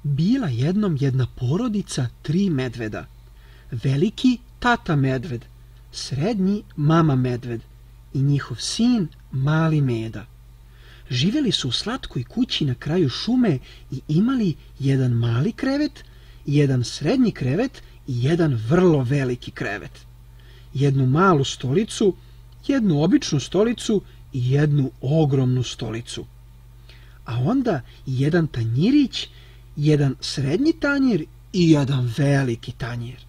Bila jednom jedna porodica 3 medveda. Veliki tata medved, srednji mama medved i njihov sin mali Meda. Živjeli su u slatkoj kući na kraju šume i imali jedan mali krevet, jedan srednji krevet i jedan vrlo veliki krevet. Jednu malu stolicu, jednu običnu stolicu i jednu ogromnu stolicu. A onda jedan tanjirić, jedan srednji tanjir i jedan veliki tanjir.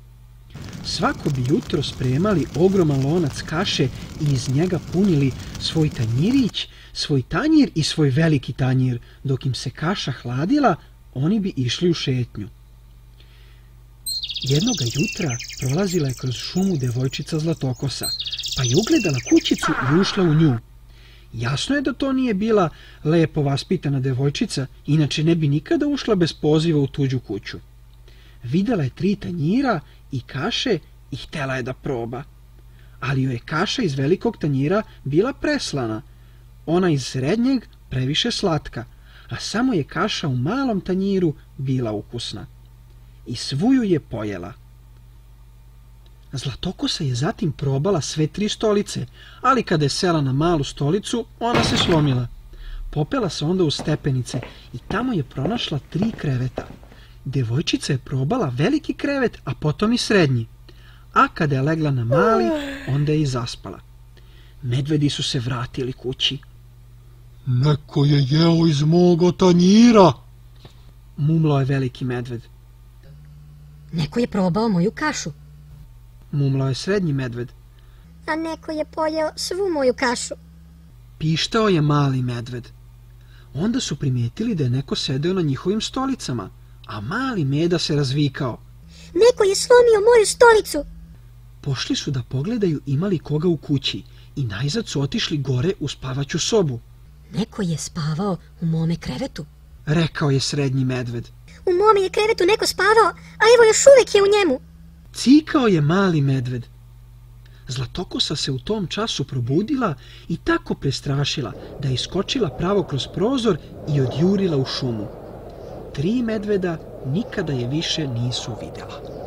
Svako bi jutro spremali ogroman lonac kaše i iz njega punili svoj tanjirić, svoj tanjir i svoj veliki tanjir. Dok im se kaša hladila, oni bi išli u šetnju. Jednoga jutra prolazila je kroz šumu devojčica Zlatokosa, pa je ugledala kućicu i ušla u nju. Jasno je da to nije bila lepo vaspitana devojčica, inače ne bi nikada ušla bez poziva u tuđu kuću. Videla je 3 tanjira i kaše i htjela je da proba. Ali joj je kaša iz velikog tanjira bila preslana, ona iz srednjeg previše slatka, a samo je kaša u malom tanjiru bila ukusna. I svu ju je pojela. Zlatokosa je zatim probala sve 3 stolice, ali kada je sela na malu stolicu, ona se slomila. Popela se onda u stepenice i tamo je pronašla 3 kreveta. Devojčica je probala veliki krevet, a potom i srednji. A kada je legla na mali, onda je i zaspala. Medvedi su se vratili kući. Neko je jeo iz moga tanjira, mumlao je veliki medved. Neko je probao moju kašu, mumlao je srednji medved. A neko je pojeo svu moju kašu, pištao je mali medved. Onda su primijetili da je neko sedeo na njihovim stolicama, a mali Meda se razvikao. Neko je slomio moju stolicu. Pošli su da pogledaju ima li koga u kući i najzad su otišli gore u spavaću sobu. Neko je spavao u mome krevetu, rekao je srednji medved. U mome je krevetu neko spavao, a evo još uvijek je u njemu, cikao je mali medved. Zlatokosa se u tom času probudila i tako prestrašila da je iskočila pravo kroz prozor i odjurila u šumu. 3 medveda nikada je više nisu vidjela.